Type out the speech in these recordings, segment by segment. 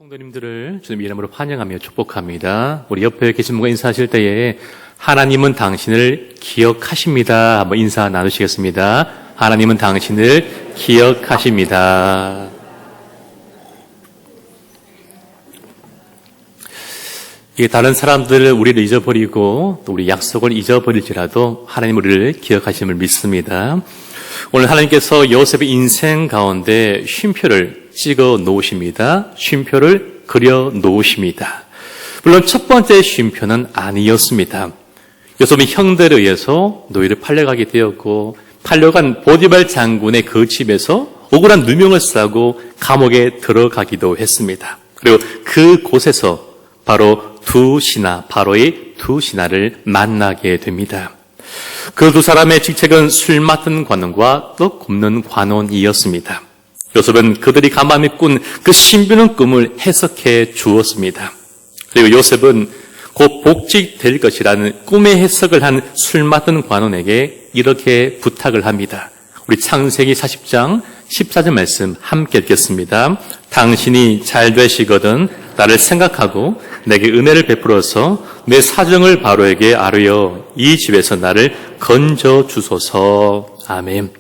성도님들을 주님 이름으로 환영하며 축복합니다. 우리 옆에 계신 분과 인사하실 때에 하나님은 당신을 기억하십니다. 한번 인사 나누시겠습니다. 하나님은 당신을 기억하십니다. 다른 사람들을 우리를 잊어버리고 또 우리 약속을 잊어버릴지라도 하나님 우리를 기억하심을 믿습니다. 오늘 하나님께서 요셉의 인생 가운데 쉼표를 찍어 놓으십니다. 쉼표를 그려 놓으십니다. 물론 첫 번째 쉼표는 아니었습니다. 요셉이 형들에 의해서 노예를 팔려가게 되었고 팔려간 보디발 장군의 그 집에서 억울한 누명을 싸고 감옥에 들어가기도 했습니다. 그리고 그곳에서 바로 바로의 두 신하를 만나게 됩니다. 그 두 사람의 직책은 술 맡은 관원과 떡 굽는 관원이었습니다. 요셉은 그들이 감히 꾼 그 신비는 꿈을 해석해 주었습니다. 그리고 요셉은 곧 복직될 것이라는 꿈의 해석을 한 술 맡은 관원에게 이렇게 부탁을 합니다. 우리 창세기 40장 14절 말씀 함께 읽겠습니다. 당신이 잘 되시거든 나를 생각하고 내게 은혜를 베풀어서 내 사정을 바로에게 아뢰어 이 집에서 나를 건져 주소서. 아멘.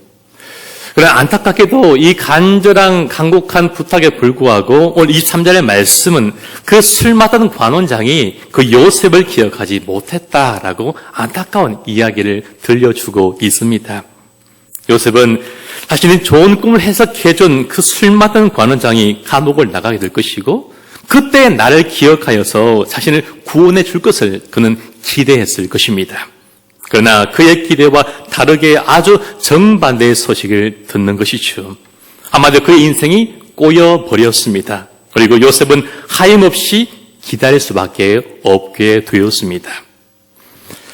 그러나 안타깝게도 이 간절한 간곡한 부탁에 불구하고 오늘 23절의 말씀은 그 술 맡은 관원장이 그 요셉을 기억하지 못했다라고 안타까운 이야기를 들려주고 있습니다. 요셉은 자신이 좋은 꿈을 해석해준 그 술 맡은 관원장이 감옥을 나가게 될 것이고 그때 나를 기억하여서 자신을 구원해 줄 것을 그는 기대했을 것입니다. 그러나 그의 기대와 다르게 아주 정반대의 소식을 듣는 것이죠. 한마디로 그의 인생이 꼬여버렸습니다. 그리고 요셉은 하염없이 기다릴 수밖에 없게 되었습니다.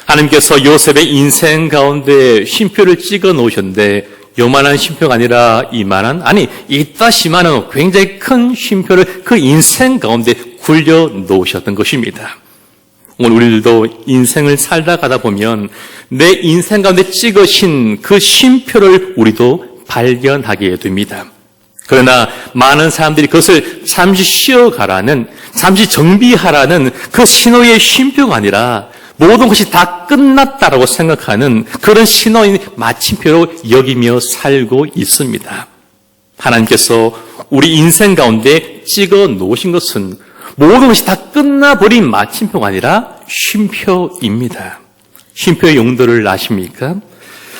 하나님께서 요셉의 인생 가운데 쉼표를 찍어 놓으셨는데 요만한 쉼표가 아니라 이따시만한 굉장히 큰 쉼표를 그 인생 가운데 굴려 놓으셨던 것입니다. 오늘 우리들도 인생을 살다 가다 보면 내 인생 가운데 찍으신 그 쉼표를 우리도 발견하게 됩니다. 그러나 많은 사람들이 그것을 잠시 쉬어가라는, 잠시 정비하라는 그 신호의 쉼표가 아니라 모든 것이 다 끝났다라고 생각하는 그런 신호인 마침표로 여기며 살고 있습니다. 하나님께서 우리 인생 가운데 찍어 놓으신 것은 모든 것이 다 끝나버린 마침표가 아니라 쉼표입니다. 쉼표의 용도를 아십니까?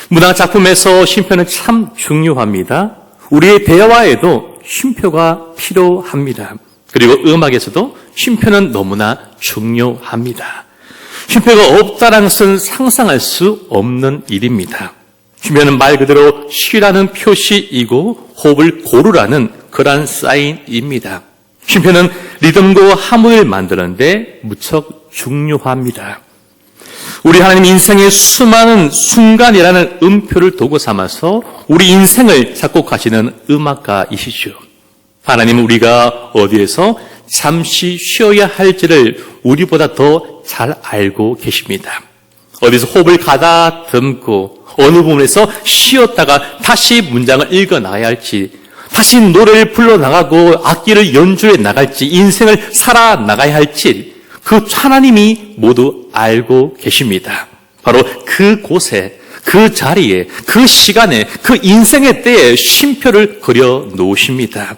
문학 작품에서 쉼표는 참 중요합니다. 우리의 대화에도 쉼표가 필요합니다. 그리고 음악에서도 쉼표는 너무나 중요합니다. 쉼표가 없다는 것은 상상할 수 없는 일입니다. 쉼표는 말 그대로 쉬라는 표시이고 호흡을 고르라는 그러한 사인입니다. 쉼표는 리듬과 하모니를 만드는데 무척 중요합니다. 우리 하나님 인생의 수많은 순간이라는 음표를 도구 삼아서 우리 인생을 작곡하시는 음악가이시죠. 하나님은 우리가 어디에서 잠시 쉬어야 할지를 우리보다 더 잘 알고 계십니다. 어디서 호흡을 가다듬고 어느 부분에서 쉬었다가 다시 문장을 읽어 나가야 할지, 다시 노래를 불러나가고 악기를 연주해 나갈지, 인생을 살아나가야 할지 그 하나님이 모두 알고 계십니다. 바로 그곳에, 그 자리에, 그 시간에, 그 인생의 때에 쉼표를 그려 놓으십니다.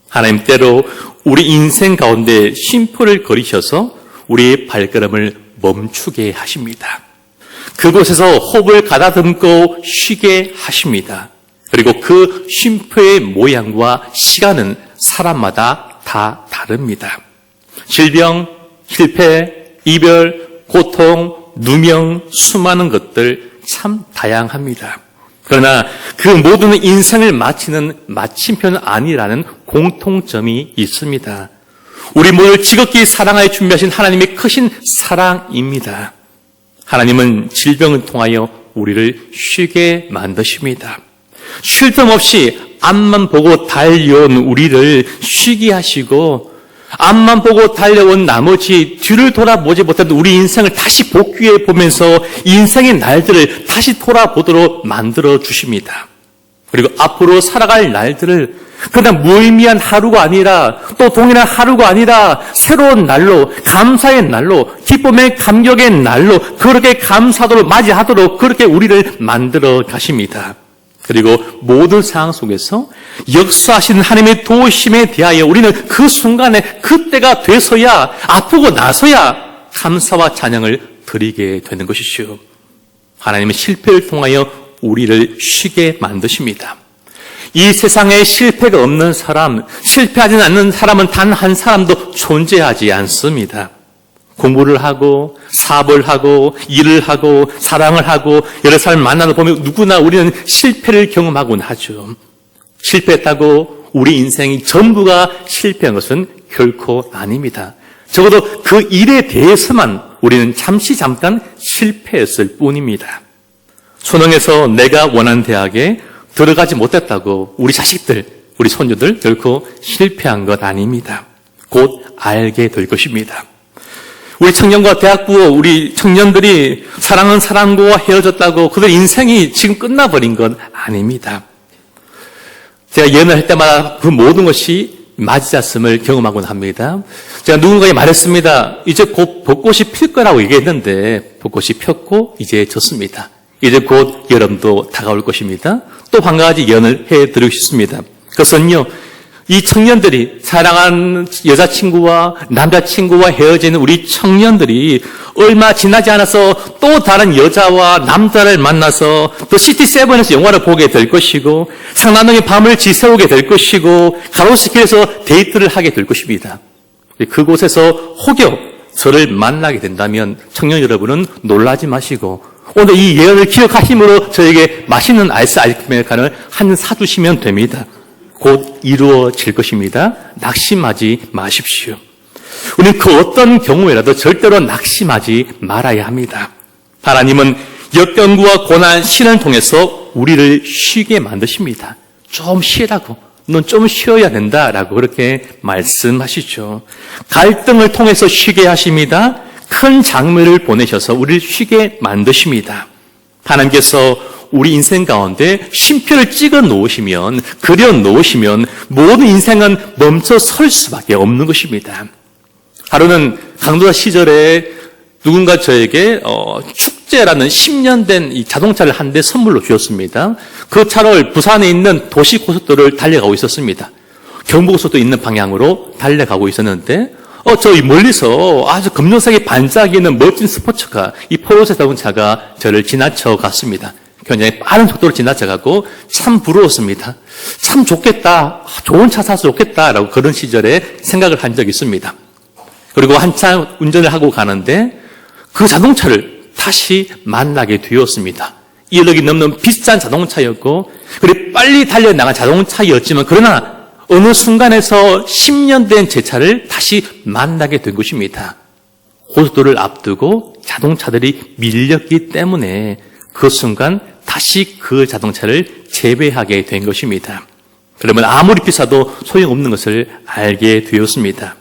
하나님 때로 우리 인생 가운데 쉼표를 그리셔서 우리의 발걸음을 멈추게 하십니다. 그곳에서 호흡을 가다듬고 쉬게 하십니다. 그리고 그 쉼표의 모양과 시간은 사람마다 다 다릅니다. 질병, 실패, 이별, 고통, 누명, 수많은 것들 참 다양합니다. 그러나 그 모든 인생을 마치는 마침표는 아니라는 공통점이 있습니다. 우리 모두를 지극히 사랑하여 준비하신 하나님의 크신 사랑입니다. 하나님은 질병을 통하여 우리를 쉬게 만드십니다. 쉴 틈 없이 앞만 보고 달려온 우리를 쉬게 하시고 앞만 보고 달려온 나머지 뒤를 돌아보지 못한 우리 인생을 다시 복귀해 보면서 인생의 날들을 다시 돌아보도록 만들어 주십니다. 그리고 앞으로 살아갈 날들을 그냥 무의미한 하루가 아니라 또 동일한 하루가 아니라 새로운 날로, 감사의 날로, 기쁨의 감격의 날로 그렇게 감사도록 맞이하도록 그렇게 우리를 만들어 가십니다. 그리고 모든 상황 속에서 역사하시는 하나님의 도우심에 대하여 우리는 그 순간에 그때가 돼서야 아프고 나서야 감사와 찬양을 드리게 되는 것이죠. 하나님은 실패를 통하여 우리를 쉬게 만드십니다. 이 세상에 실패가 없는 사람, 실패하지 않는 사람은 단 한 사람도 존재하지 않습니다. 공부를 하고 사업을 하고 일을 하고 사랑을 하고 여러 사람을 만나다 보면 누구나 우리는 실패를 경험하곤 하죠. 실패했다고 우리 인생이 전부가 실패한 것은 결코 아닙니다. 적어도 그 일에 대해서만 우리는 잠깐 실패했을 뿐입니다. 수능에서 내가 원하는 대학에 들어가지 못했다고 우리 자식들, 우리 손주들 결코 실패한 것 아닙니다. 곧 알게 될 것입니다. 우리 청년과 대학부 우리 청년들이 사랑하는 사람과 헤어졌다고 그들 인생이 지금 끝나버린 건 아닙니다. 제가 예언을 할 때마다 그 모든 것이 맞이잤음을 경험하곤 합니다. 제가 누군가에게 말했습니다. 이제 곧 벚꽃이 필 거라고 얘기했는데 벚꽃이 폈고 이제 졌습니다. 이제 곧 여름도 다가올 것입니다. 또 한 가지 예언을 해드리고 싶습니다. 그것은요, 이 청년들이 사랑하는 여자친구와 남자친구와 헤어지는 우리 청년들이 얼마 지나지 않아서 또 다른 여자와 남자를 만나서 또 시티7에서 영화를 보게 될 것이고 상남동의 밤을 지새우게 될 것이고 가로수길에서 데이트를 하게 될 것입니다. 그곳에서 혹여 저를 만나게 된다면 청년 여러분은 놀라지 마시고 오늘 이 예언을 기억하심으로 저에게 맛있는 아이스 아메리카노를 한 잔 사주시면 됩니다. 곧 이루어질 것입니다. 낙심하지 마십시오. 우리는 그 어떤 경우에라도 절대로 낙심하지 말아야 합니다. 하나님은 역경과 고난, 시련을 통해서 우리를 쉬게 만드십니다. 좀 쉬라고, 넌 좀 쉬어야 된다라고 그렇게 말씀하시죠. 갈등을 통해서 쉬게 하십니다. 큰 장면을 보내셔서 우리를 쉬게 만드십니다. 하나님께서 우리 인생 가운데 쉼표를 찍어 놓으시면, 그려 놓으시면 모든 인생은 멈춰 설 수밖에 없는 것입니다. 하루는 강도사 시절에 누군가 저에게 축제라는 10년 된 이 자동차를 한 대 선물로 주었습니다. 그 차를 부산에 있는 도시고속도로를 달려가고 있었습니다. 경부고속도로 있는 방향으로 달려가고 있었는데 저희 멀리서 아주 검정색의 반짝이는 멋진 스포츠카, 이 포르쉐 자동차가 저를 지나쳐 갔습니다. 굉장히 빠른 속도로 지나쳐가고 참 부러웠습니다. 참 좋겠다, 좋은 차 사서 좋겠다라고 그런 시절에 생각을 한 적이 있습니다. 그리고 한참 운전을 하고 가는데 그 자동차를 다시 만나게 되었습니다. 1억이 넘는 비싼 자동차였고 그리고 빨리 달려나간 자동차였지만 그러나 어느 순간에서 10년 된 제 차를 다시 만나게 된 것입니다. 고속도로를 앞두고 자동차들이 밀렸기 때문에 그 순간 다시 그 자동차를 재배하게 된 것입니다. 그러면 아무리 비싸도 소용없는 것을 알게 되었습니다.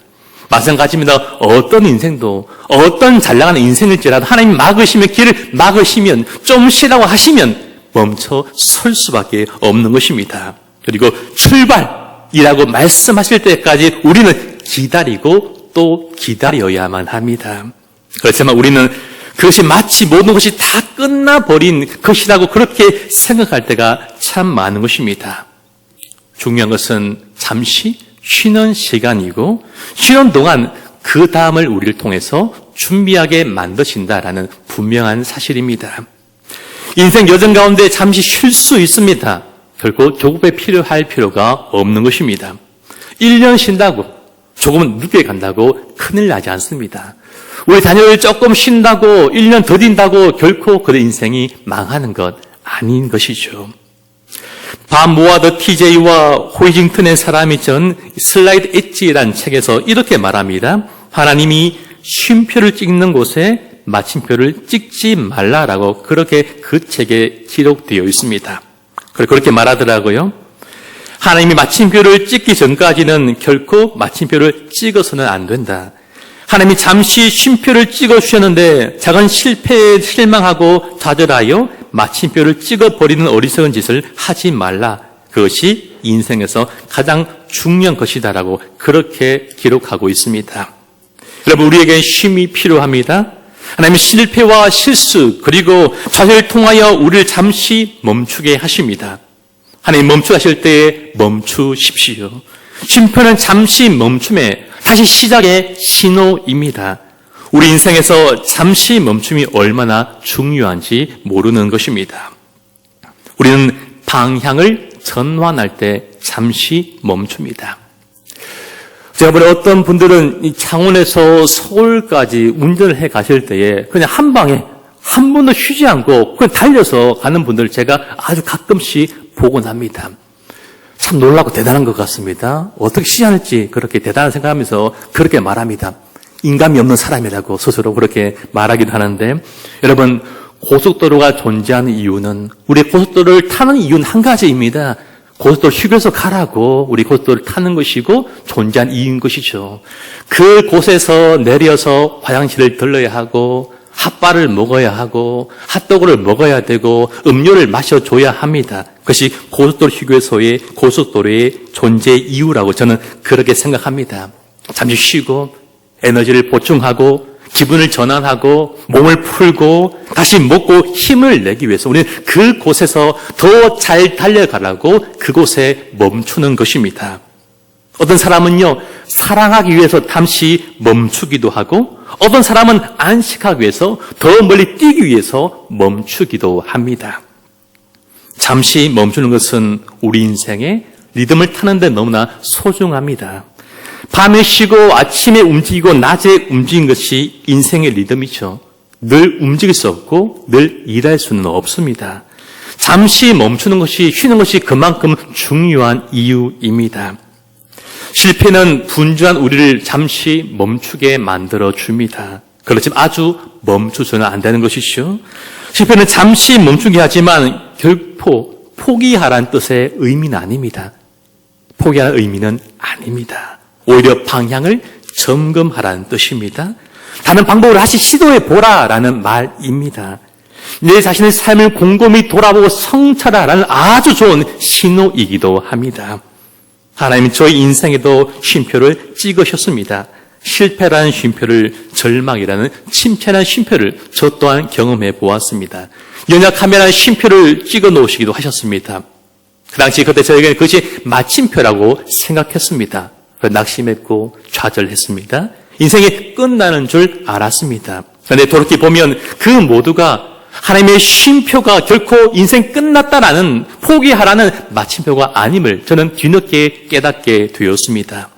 마찬가지입니다. 어떤 인생도 어떤 잘 나가는 인생일지라도 하나님 막으시면 길을 막으시면 좀 쉬라고 하시면 멈춰 설 수밖에 없는 것입니다. 그리고 출발이라고 말씀하실 때까지 우리는 기다리고 또 기다려야만 합니다. 그렇지만 우리는 그것이 마치 모든 것이 다 끝나버린 것이라고 그렇게 생각할 때가 참 많은 것입니다. 중요한 것은 잠시 쉬는 시간이고 쉬는 동안 그 다음을 우리를 통해서 준비하게 만드신다라는 분명한 사실입니다. 인생 여정 가운데 잠시 쉴 수 있습니다. 결코 교급에 필요할 필요가 없는 것입니다. 1년 쉰다고 조금은 늦게 간다고 큰일 나지 않습니다. 우리 자녀를 조금 쉰다고 1년 더딘다고 결코 그의 인생이 망하는 것 아닌 것이죠. 밥 모아더 TJ와 호이징턴의 사람이 전 슬라이드 엣지라는 책에서 이렇게 말합니다. 하나님이 쉼표를 찍는 곳에 마침표를 찍지 말라라고 그렇게 그 책에 기록되어 있습니다. 그렇게 말하더라고요. 하나님이 마침표를 찍기 전까지는 결코 마침표를 찍어서는 안 된다. 하나님이 잠시 쉼표를 찍어주셨는데 작은 실패에 실망하고 좌절하여 마침표를 찍어버리는 어리석은 짓을 하지 말라. 그것이 인생에서 가장 중요한 것이다라고 그렇게 기록하고 있습니다. 여러분, 우리에게 쉼이 필요합니다. 하나님은 실패와 실수 그리고 좌절을 통하여 우리를 잠시 멈추게 하십니다. 하나님 멈추하실 때에 멈추십시오. 쉼표는 잠시 멈춤에 다시 시작의 신호입니다. 우리 인생에서 잠시 멈춤이 얼마나 중요한지 모르는 것입니다. 우리는 방향을 전환할 때 잠시 멈춥니다. 제가 보니 어떤 분들은 창원에서 서울까지 운전을 해 가실 때에 그냥 한 방에 한 번도 쉬지 않고 그냥 달려서 가는 분들을 제가 아주 가끔씩 보곤 합니다. 참 놀랍고 대단한 것 같습니다. 어떻게 쉬지 그렇게 대단한 생각하면서 그렇게 말합니다. 인감이 없는 사람이라고 스스로 그렇게 말하기도 하는데, 여러분, 고속도로가 존재하는 이유는, 우리 고속도로를 타는 이유는 한 가지입니다. 고속도로 휴게소 가라고 우리 고속도로를 타는 것이고 존재한 이유인 것이죠. 그곳에서 내려서 화장실을 들러야 하고 핫바를 먹어야 하고 핫도그를 먹어야 되고 음료를 마셔줘야 합니다. 그것이 고속도로 휴게소의 고속도로의 존재 이유라고 저는 그렇게 생각합니다. 잠시 쉬고 에너지를 보충하고 기분을 전환하고 몸을 풀고 다시 먹고 힘을 내기 위해서 우리는 그곳에서 더 잘 달려가라고 그곳에 멈추는 것입니다. 어떤 사람은요, 사랑하기 위해서 잠시 멈추기도 하고 어떤 사람은 안식하기 위해서 더 멀리 뛰기 위해서 멈추기도 합니다. 잠시 멈추는 것은 우리 인생의 리듬을 타는데 너무나 소중합니다. 밤에 쉬고 아침에 움직이고 낮에 움직이는 것이 인생의 리듬이죠. 늘 움직일 수 없고 늘 일할 수는 없습니다. 잠시 멈추는 것이, 쉬는 것이 그만큼 중요한 이유입니다. 실패는 분주한 우리를 잠시 멈추게 만들어줍니다. 그렇지만 아주 멈추서는 안 되는 것이죠. 실패는 잠시 멈추게 하지만 결코 포기하라는 뜻의 의미는 아닙니다. 포기하는 의미는 아닙니다. 오히려 방향을 점검하라는 뜻입니다. 다른 방법을 다시 시도해보라라는 말입니다. 내 자신의 삶을 곰곰이 돌아보고 성찰하라는 아주 좋은 신호이기도 합니다. 하나님은 저희 인생에도 쉼표를 찍으셨습니다. 실패라는 쉼표를, 절망이라는 침체라는 쉼표를 저 또한 경험해 보았습니다. 연약함이라는 쉼표를 찍어 놓으시기도 하셨습니다. 그 당시 그때 저에게는 그것이 마침표라고 생각했습니다. 낙심했고 좌절했습니다. 인생이 끝나는 줄 알았습니다. 그런데 돌이켜 보면 그 모두가 하나님의 쉼표가 결코 인생 끝났다라는, 포기하라는 마침표가 아님을 저는 뒤늦게 깨닫게 되었습니다.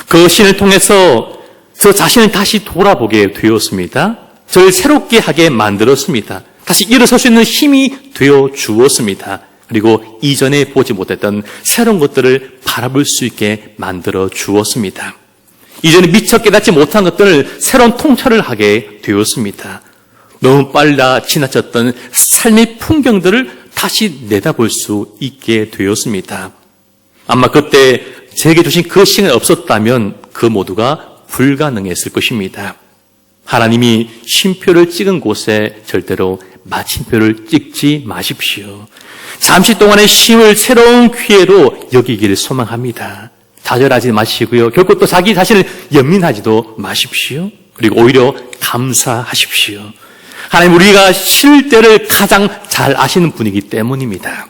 그 신을 통해서 저 자신을 다시 돌아보게 되었습니다. 저를 새롭게 하게 만들었습니다. 다시 일어설 수 있는 힘이 되어 주었습니다. 그리고 이전에 보지 못했던 새로운 것들을 바라볼 수 있게 만들어 주었습니다. 이전에 미처 깨닫지 못한 것들을 새로운 통찰을 하게 되었습니다. 너무 빨라 지나쳤던 삶의 풍경들을 다시 내다볼 수 있게 되었습니다. 아마 그때 제게 주신 그 시간이 없었다면 그 모두가 불가능했을 것입니다. 하나님이 쉼표를 찍은 곳에 절대로 마침표를 찍지 마십시오. 잠시 동안의 쉼을 새로운 기회로 여기기를 소망합니다. 좌절하지 마시고요. 결코 또 자기 자신을 연민하지도 마십시오. 그리고 오히려 감사하십시오. 하나님, 우리가 쉴 때를 가장 잘 아시는 분이기 때문입니다.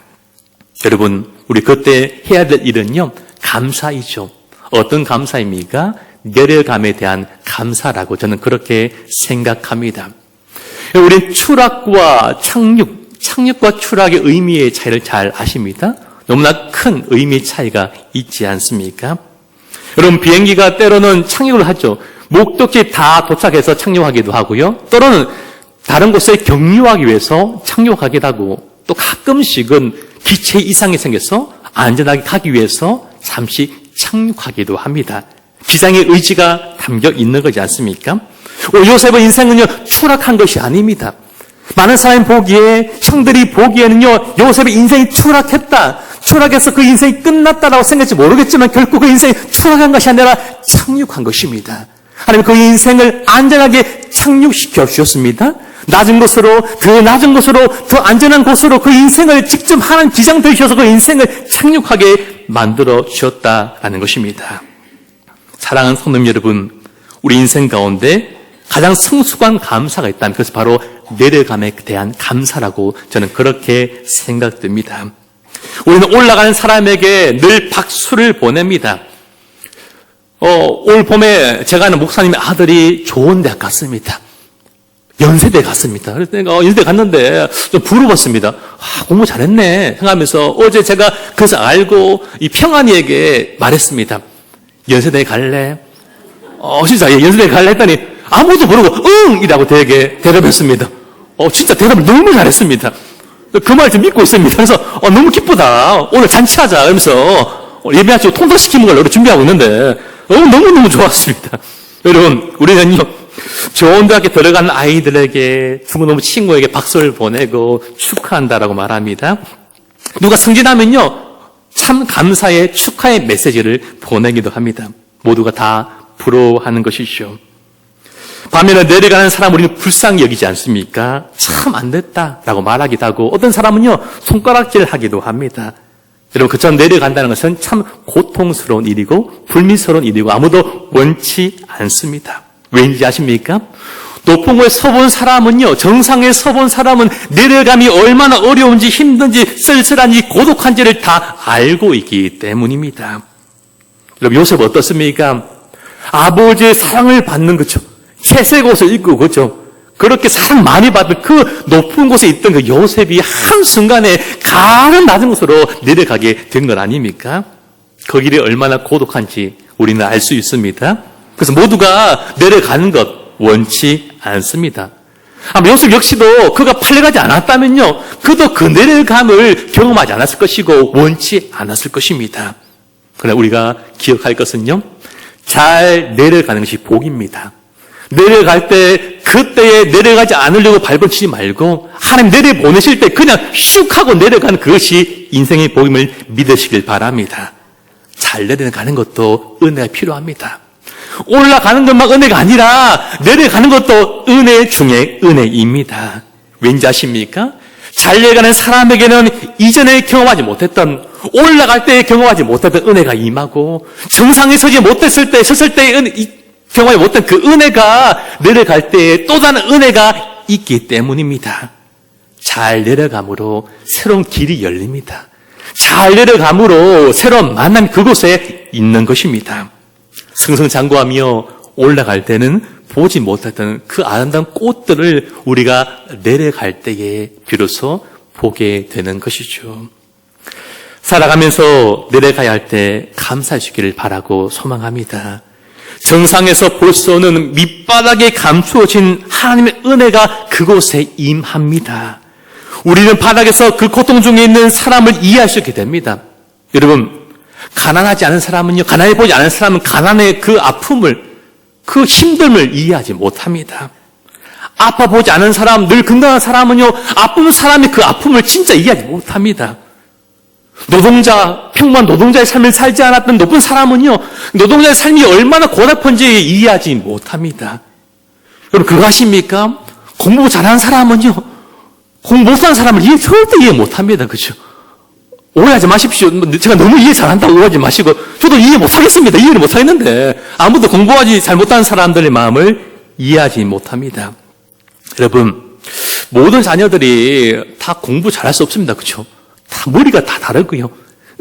여러분, 우리 그때 해야 될 일은요, 감사이죠. 어떤 감사입니까? 내려감에 대한 감사라고 저는 그렇게 생각합니다. 우리는 추락과 착륙과 추락의 의미의 차이를 잘 아십니다. 너무나 큰 의미의 차이가 있지 않습니까? 여러분, 비행기가 때로는 착륙을 하죠. 목적지 다 도착해서 착륙하기도 하고요. 때로는 다른 곳에 경유하기 위해서 착륙하기도 하고, 또 가끔씩은 기체 이상이 생겨서 안전하게 가기 위해서 잠시 착륙하기도 합니다. 기장의 의지가 담겨 있는 거지 않습니까? 요셉의 인생은요, 추락한 것이 아닙니다. 많은 사람이 보기에, 형들이 보기에는요, 요셉의 인생이 추락해서 그 인생이 끝났다라고 생각할지 모르겠지만 결국 그 인생이 추락한 것이 아니라 착륙한 것입니다. 하나님 그 인생을 안전하게 착륙시켜 주셨습니다. 낮은 곳으로, 더 낮은 곳으로, 더 안전한 곳으로 그 인생을 직접 하나님 지장 되셔서 그 인생을 착륙하게 만들어 주셨다라는 것입니다. 사랑하는 성도 여러분, 우리 인생 가운데 가장 성숙한 감사가 있다면 그것이 바로 내려감에 대한 감사라고 저는 그렇게 생각됩니다. 우리는 올라가는 사람에게 늘 박수를 보냅니다. 올 봄에 제가 아는 목사님의 아들이 좋은 대학 갔습니다. 연세대 갔습니다. 그래서 내가 연세대 갔는데 좀 부러웠습니다. 공부 잘했네 생각하면서 어제 제가 그래서 알고 이 평안이에게 말했습니다. 연세대 갈래? 진짜 연세대 갈래 했더니 아무도 모르고 응! 이라고 되게 대답했습니다. 진짜 대답을 너무 잘했습니다. 그 말 좀 믿고 있습니다. 그래서 너무 기쁘다. 오늘 잔치하자. 이러면서 예배하시고 통닭시키는 걸 준비하고 있는데 너무너무 좋았습니다. 여러분, 우리는요, 좋은 대학에 들어가는 아이들에게 너무 친구에게 박수를 보내고 축하한다라고 말합니다. 누가 승진하면요, 참 감사의 축하의 메시지를 보내기도 합니다. 모두가 다 부러워하는 것이죠. 반면에 내려가는 사람 우리는 불쌍히 여기지 않습니까? 참 안 됐다라고 말하기도 하고 어떤 사람은요 손가락질 하기도 합니다. 여러분 그처럼 내려간다는 것은 참 고통스러운 일이고 불미스러운 일이고 아무도 원치 않습니다. 왠지 아십니까? 높은 곳에 서본 사람은요 정상에 서본 사람은 내려감이 얼마나 어려운지 힘든지 쓸쓸한지 고독한지를 다 알고 있기 때문입니다. 여러분 요셉 어떻습니까? 아버지의 사랑을 받는 거죠. 채색 옷을 입고 그렇죠. 그렇게 사랑 많이 받은 그 높은 곳에 있던 그 요셉이 한순간에 가는 낮은 곳으로 내려가게 된 건 아닙니까? 그 길이 얼마나 고독한지 우리는 알 수 있습니다. 그래서 모두가 내려가는 것 원치 않습니다. 아마 요셉 역시도 그가 팔려가지 않았다면요 그도 그 내려감을 경험하지 않았을 것이고 원치 않았을 것입니다. 그러나 우리가 기억할 것은요 잘 내려가는 것이 복입니다. 내려갈 때 그때에 내려가지 않으려고 발버치지 말고 하나님 내려보내실 때 그냥 슉 하고 내려가는 그것이 인생의 복임을 믿으시길 바랍니다. 잘 내려가는 것도 은혜가 필요합니다. 올라가는 것만 은혜가 아니라 내려가는 것도 은혜 중에 은혜입니다. 왠지 아십니까? 잘 내려가는 사람에게는 이전에 경험하지 못했던 올라갈 때 경험하지 못했던 은혜가 임하고 정상에 서지 못했을 때 섰을 때의 경험하지 못한 그 은혜가 내려갈 때에 또 다른 은혜가 있기 때문입니다. 잘 내려감으로 새로운 길이 열립니다. 잘 내려감으로 새로운 만남이 그곳에 있는 것입니다. 승승장구하며 올라갈 때는 보지 못했던 그 아름다운 꽃들을 우리가 내려갈 때에 비로소 보게 되는 것이죠. 살아가면서 내려가야 할 때 감사하시기를 바라고 소망합니다. 정상에서 볼 수 없는 밑바닥에 감추어진 하나님의 은혜가 그곳에 임합니다. 우리는 바닥에서 그 고통 중에 있는 사람을 이해할 수 있게 됩니다. 여러분, 가난하지 않은 사람은요, 가난해 보지 않은 사람은 가난의 그 아픔을, 그 힘듦을 이해하지 못합니다. 아파 보지 않은 사람, 늘 건강한 사람은요, 아픈 사람의 그 아픔을 진짜 이해하지 못합니다. 노동자, 평범한 노동자의 삶을 살지 않았던 높은 사람은요, 노동자의 삶이 얼마나 고달픈지 이해하지 못합니다. 여러분, 그거 아십니까? 공부 잘하는 사람은요, 공부 못하는 사람을 절대 이해 못합니다. 그죠? 오해하지 마십시오. 제가 너무 이해 잘한다고 오해하지 마시고, 저도 이해 못하겠습니다. 이해를 못하겠는데, 아무도 공부하지 잘 못하는 사람들의 마음을 이해하지 못합니다. 여러분, 모든 자녀들이 다 공부 잘할 수 없습니다. 그죠? 다 머리가 다 다르고요.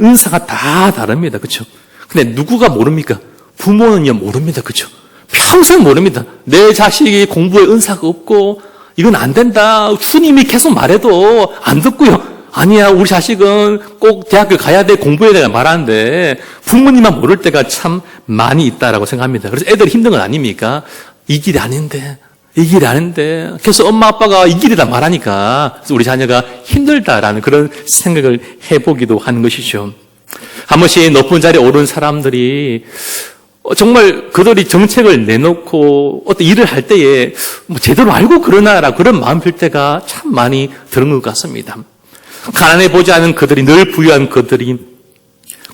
은사가 다 다릅니다. 그렇죠? 근데 누구가 모릅니까? 부모는요 모릅니다. 그렇죠? 평생 모릅니다. 내 자식이 공부에 은사가 없고 이건 안 된다. 주님이 계속 말해도 안 듣고요. 아니야, 우리 자식은 꼭 대학교 가야 돼. 공부해야 돼. 말하는데 부모님만 모를 때가 참 많이 있다라고 생각합니다. 그래서 애들이 힘든 건 아닙니까? 이 길이 아닌데. 이 길이 아닌데 계속 엄마 아빠가 이 길이다 말하니까 우리 자녀가 힘들다라는 그런 생각을 해보기도 하는 것이죠. 한 번씩 높은 자리에 오른 사람들이 정말 그들이 정책을 내놓고 어떤 일을 할 때에 제대로 알고 그러나라 그런 마음 들 때가 참 많이 드는 것 같습니다. 가난해 보지 않은 그들이, 늘 부유한 그들이,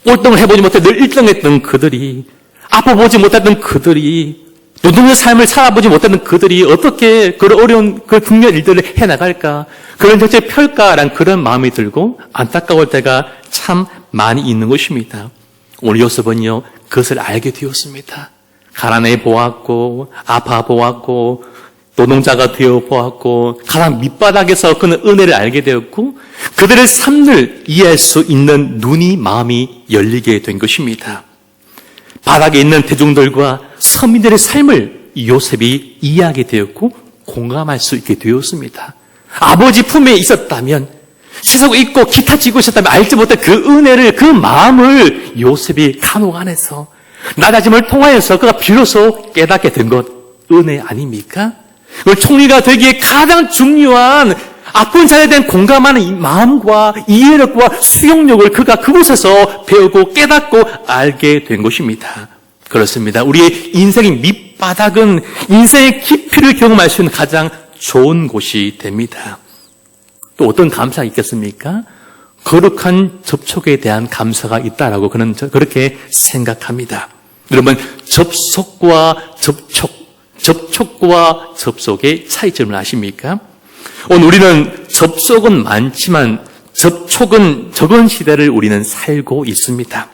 꼴등을 해보지 못해 늘 1등했던 그들이, 아파 보지 못했던 그들이, 노동의 삶을 살아보지 못하는 그들이 어떻게 그런 어려운 그 중요한 일들을 해나갈까? 그런 정책을 펼까라는 그런 마음이 들고 안타까울 때가 참 많이 있는 것입니다. 오늘 요셉은요, 그것을 알게 되었습니다. 가난해 보았고, 아파 보았고, 노동자가 되어 보았고, 가장 밑바닥에서 그는 은혜를 알게 되었고, 그들의 삶을 이해할 수 있는 눈이, 마음이 열리게 된 것입니다. 바닥에 있는 대중들과 서민들의 삶을 요셉이 이해하게 되었고 공감할 수 있게 되었습니다. 아버지 품에 있었다면, 세상을 잊고 기타 치고 있었다면 알지 못한 그 은혜를, 그 마음을 요셉이 감옥 안에서 낮아짐을 통하여서 그가 비로소 깨닫게 된 것, 은혜 아닙니까? 그 총리가 되기에 가장 중요한 아픈 자에 대한 공감하는 이 마음과 이해력과 수용력을 그가 그곳에서 배우고 깨닫고 알게 된 것입니다. 그렇습니다. 우리의 인생의 밑바닥은 인생의 깊이를 경험할 수 있는 가장 좋은 곳이 됩니다. 또 어떤 감사가 있겠습니까? 거룩한 접촉에 대한 감사가 있다라고 그는 그렇게 생각합니다. 여러분, 접속과 접촉과 접속의 차이점을 아십니까? 오늘 우리는 접속은 많지만 접촉은 적은 시대를 우리는 살고 있습니다.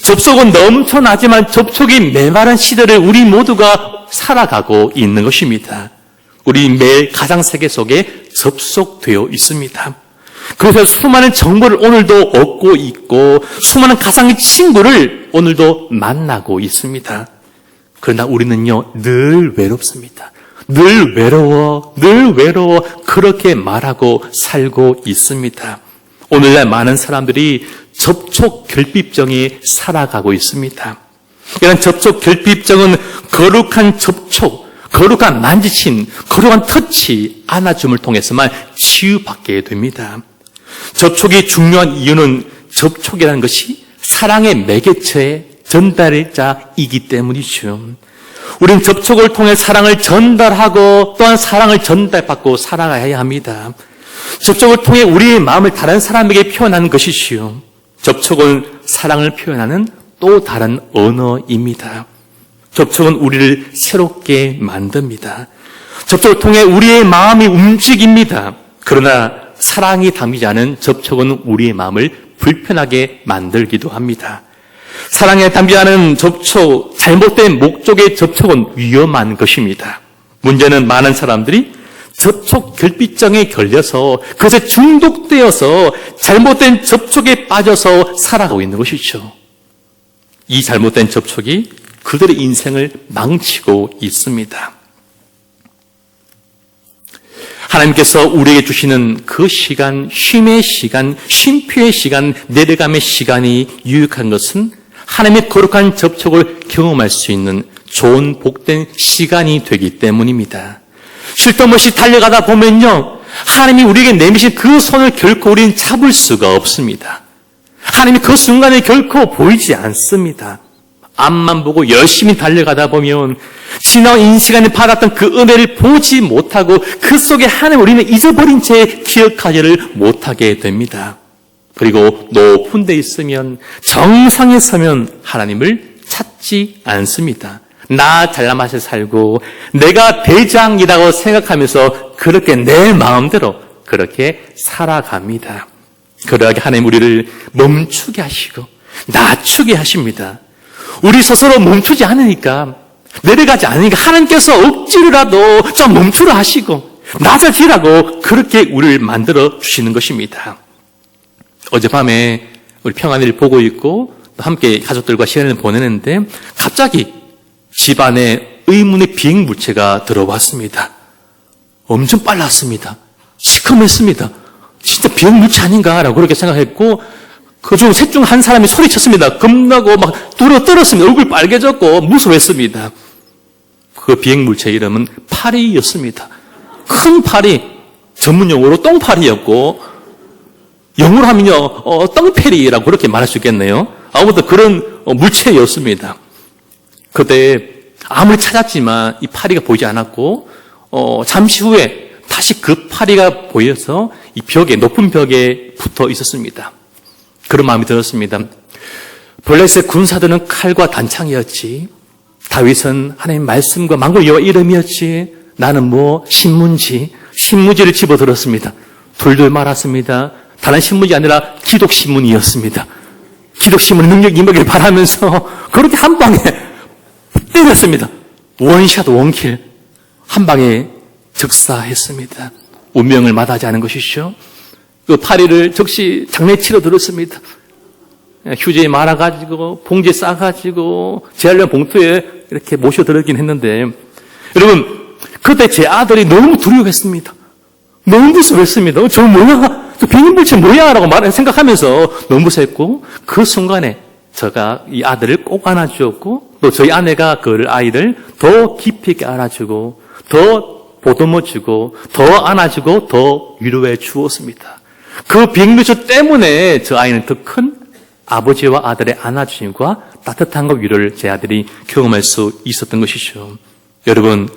접속은 넘쳐나지만 접촉이 메마른 시대를 우리 모두가 살아가고 있는 것입니다. 우리 매일 가상 세계 속에 접속되어 있습니다. 그래서 수많은 정보를 오늘도 얻고 있고 수많은 가상의 친구를 오늘도 만나고 있습니다. 그러나 우리는요, 늘 외롭습니다. 늘 외로워 그렇게 말하고 살고 있습니다. 오늘날 많은 사람들이 접촉 결핍증에 살아가고 있습니다. 이런 접촉 결핍증은 거룩한 접촉, 거룩한 만지심, 거룩한 터치, 안아줌을 통해서만 치유받게 됩니다. 접촉이 중요한 이유는 접촉이라는 것이 사랑의 매개체, 전달자이기 때문이죠. 우리는 접촉을 통해 사랑을 전달하고 또한 사랑을 전달받고 살아가야 합니다. 접촉을 통해 우리의 마음을 다른 사람에게 표현하는 것이지요. 접촉은 사랑을 표현하는 또 다른 언어입니다. 접촉은 우리를 새롭게 만듭니다. 접촉을 통해 우리의 마음이 움직입니다. 그러나 사랑이 담기지 않은 접촉은 우리의 마음을 불편하게 만들기도 합니다. 사랑에 담기지 않은 접촉, 잘못된 목적의 접촉은 위험한 것입니다. 문제는 많은 사람들이 접촉 결핍증에 걸려서 그것에 중독되어서 잘못된 접촉에 빠져서 살아가고 있는 것이죠. 이 잘못된 접촉이 그들의 인생을 망치고 있습니다. 하나님께서 우리에게 주시는 그 시간, 쉼의 시간, 쉼표의 시간, 내려감의 시간이 유익한 것은 하나님의 거룩한 접촉을 경험할 수 있는 좋은 복된 시간이 되기 때문입니다. 쉴 틈 없이 달려가다 보면요, 하나님이 우리에게 내미신 그 손을 결코 우리는 잡을 수가 없습니다. 하나님이 그 순간에 결코 보이지 않습니다. 앞만 보고 열심히 달려가다 보면 지나온 이 시간에 받았던 그 은혜를 보지 못하고 그 속에 하나님 우리는 잊어버린 채 기억하지를 못하게 됩니다. 그리고 높은 데 있으면, 정상에 서면 하나님을 찾지 않습니다. 나 잘나맛에 살고 내가 대장이라고 생각하면서 그렇게 내 마음대로 그렇게 살아갑니다. 그러하게 하나님 우리를 멈추게 하시고 낮추게 하십니다. 우리 스스로 멈추지 않으니까, 내려가지 않으니까 하나님께서 억지로라도 좀 멈추라 하시고 낮아지라고 그렇게 우리를 만들어 주시는 것입니다. 어젯밤에 우리 평안을 보고 있고 함께 가족들과 시간을 보내는데 갑자기 집안에 의문의 비행물체가 들어왔습니다. 엄청 빨랐습니다. 시커맸습니다. 진짜 비행물체 아닌가라고 그렇게 생각했고 그중 셋 중 한 사람이 소리쳤습니다. 겁나고 막 떨었습니다. 얼굴 빨개졌고 무서워했습니다. 그 비행물체 이름은 파리였습니다. 큰 파리, 전문용어로 똥파리였고 영어로 하면요 똥페리라고 그렇게 말할 수 있겠네요. 아무튼 그런 물체였습니다. 그때 아무리 찾았지만 이 파리가 보이지 않았고 잠시 후에 다시 그 파리가 보여서 이 벽에, 높은 벽에 붙어 있었습니다. 그런 마음이 들었습니다. 블레셋 군사들은 칼과 단창이었지 다윗은 하나님 말씀과 만국을 여호와 이름이었지 나는 뭐 신문지를 집어들었습니다. 둘둘 말았습니다. 다른 신문이 아니라 기독신문이었습니다. 기독신문의 능력이 임하길 바라면서 그렇게 한 방에 때렸습니다. 원샷 원킬 한 방에 즉사했습니다. 운명을 마다하지 않은 것이죠. 그 파리를 즉시 장례치러 들었습니다. 휴지에 말아가지고 봉지에 싸가지고 재활용 봉투에 이렇게 모셔들었긴 했는데 여러분 그때 제 아들이 너무 두려워했습니다. 너무 무서워했습니다. 저 뭐야? 저 비닐물질 뭐야? 라고 생각하면서 너무 무서웠고 그 순간에 제가 이 아들을 꼭 안아주었고 또 저희 아내가 그 아이를 더 깊이 있게 안아주고 더 보듬어주고 더 안아주고 더 위로해 주었습니다. 그 비행물질 때문에 저 아이는 더 큰 아버지와 아들의 안아주심과 따뜻함과 위로를 제 아들이 경험할 수 있었던 것이죠. 여러분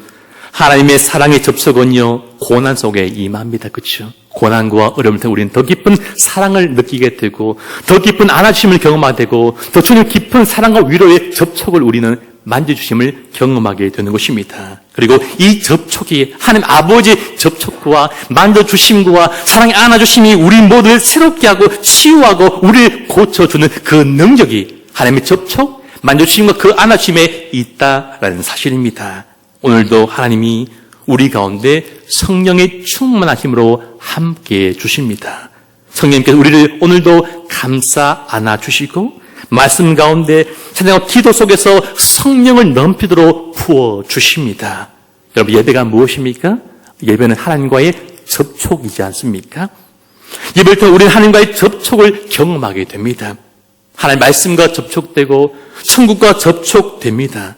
하나님의 사랑의 접촉은요 고난 속에 임합니다. 그렇죠? 고난과 어려움을 통해 우리는 더 깊은 사랑을 느끼게 되고 더 깊은 안아주심을 경험하게 되고 더 주님 깊은 사랑과 위로의 접촉을 우리는 만져주심을 경험하게 되는 것입니다. 그리고 이 접촉이 하나님 아버지 접촉과 만져주심과 사랑의 안아주심이 우리 모두를 새롭게 하고 치유하고 우리를 고쳐주는 그 능력이 하나님의 접촉, 만져주심과 그 안아주심에 있다라는 사실입니다. 오늘도 하나님이 우리 가운데 성령의 충만하심으로 함께해 주십니다. 성령님께서 우리를 오늘도 감싸 안아주시고 말씀 가운데 찬양과 기도 속에서 성령을 넘치도록 부어주십니다. 여러분 예배가 무엇입니까? 예배는 하나님과의 접촉이지 않습니까? 예배를 통해 우리는 하나님과의 접촉을 경험하게 됩니다. 하나님 말씀과 접촉되고 천국과 접촉됩니다.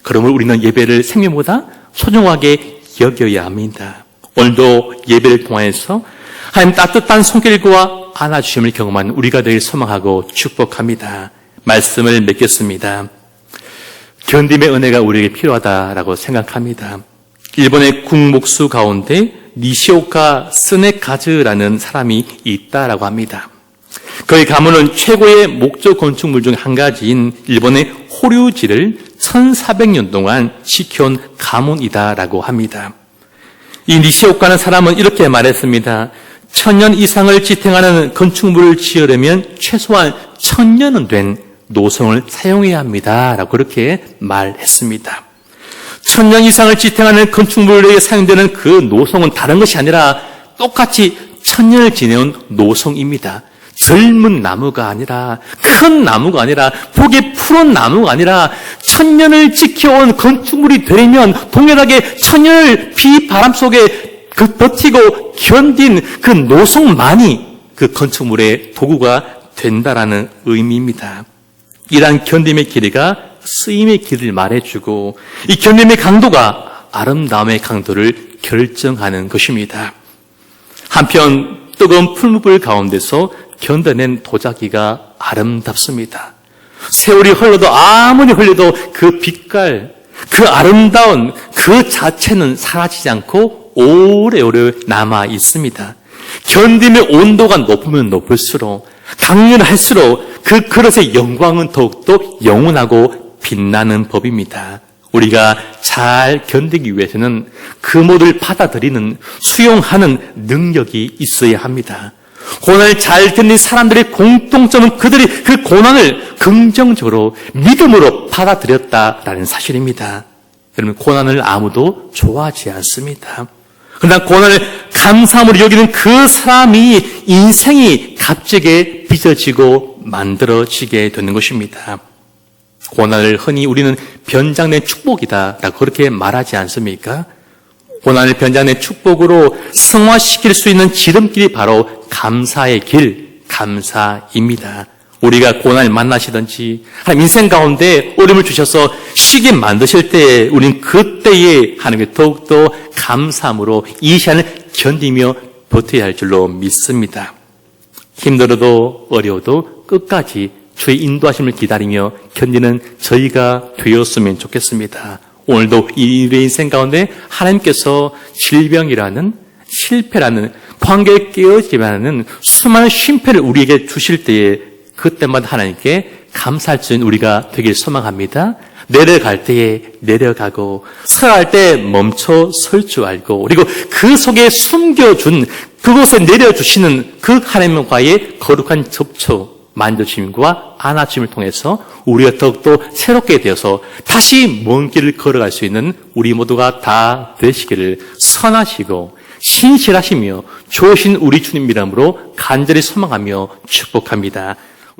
그러므로 우리는 예배를 생명보다 소중하게 여겨야 합니다. 오늘도 예배를 통해서 하나님 따뜻한 손길과 안아주심을 경험한 우리가 되길 소망하고 축복합니다. 말씀을 맺겠습니다. 견딤의 은혜가 우리에게 필요하다라고 생각합니다. 일본의 국목수 가운데 니시오카 스네카즈라는 사람이 있다라고 합니다. 그의 가문은 최고의 목조 건축물 중 한 가지인 일본의 호류지를 1400년 동안 지켜온 가문이다라고 합니다. 이 니시오카는 사람은 이렇게 말했습니다. 1000년 이상을 지탱하는 건축물을 지으려면 최소한 1000년은 된 노성을 사용해야 합니다. 라고 그렇게 말했습니다. 1000년 이상을 지탱하는 건축물에 사용되는 그 노성은 다른 것이 아니라 똑같이 1000년을 지내온 노성입니다. 젊은 나무가 아니라 큰 나무가 아니라 폭이 푸른 나무가 아니라 1000년을 지켜온 건축물이 되려면 동일하게 1000년을 비 바람 속에 그 버티고 견딘 그 노성만이 그 건축물의 도구가 된다라는 의미입니다. 이러한 견딤의 길이가 쓰임의 길을 말해주고 이 견딤의 강도가 아름다움의 강도를 결정하는 것입니다. 한편 뜨거운 풀무불 가운데서 견뎌낸 도자기가 아름답습니다. 세월이 흘러도 아무리 흘려도 그 빛깔, 그 아름다운 그 자체는 사라지지 않고 오래오래 남아 있습니다. 견딤의 온도가 높으면 높을수록 강렬할수록 그 그릇의 영광은 더욱더 영원하고 빛나는 법입니다. 우리가 잘 견디기 위해서는 그 모두를 받아들이는 수용하는 능력이 있어야 합니다. 고난을 잘 견딘 사람들의 공통점은 그들이 그 고난을 긍정적으로 믿음으로 받아들였다라는 사실입니다. 여러분 고난을 아무도 좋아하지 않습니다. 그러나 고난을 감사함으로 여기는 그 사람이 인생이 값지게 빚어지고 만들어지게 되는 것입니다. 고난을 흔히 우리는 변장된 축복이다라고 그렇게 말하지 않습니까? 고난을 변장된 축복으로 승화시킬 수 있는 지름길이 바로 감사의 길, 감사입니다. 우리가 고난을 만나시든지 하나님 인생 가운데 어려움을 주셔서 쉬게 만드실 때에 우리는 그때에 하나님께 더욱더 감사함으로 이 시간을 견디며 버텨야 할 줄로 믿습니다. 힘들어도 어려워도 끝까지 주의 인도하심을 기다리며 견디는 저희가 되었으면 좋겠습니다. 오늘도 이 인생 가운데 하나님께서 질병이라는 실패라는 관계에 깨어지라는 수많은 쉼표를 우리에게 주실 때에 그때마다 하나님께 감사할 수 있는 우리가 되길 소망합니다. 내려갈 때에 내려가고 서갈 때 멈춰 설 줄 알고 그리고 그 속에 숨겨준 그곳에 내려주시는 그 하나님과의 거룩한 접촉, 만져주심과 안아주심을 통해서 우리가 더욱더 새롭게 되어서 다시 먼 길을 걸어갈 수 있는 우리 모두가 다 되시기를 선하시고 신실하시며 좋으신 우리 주님 이름으로 간절히 소망하며 축복합니다.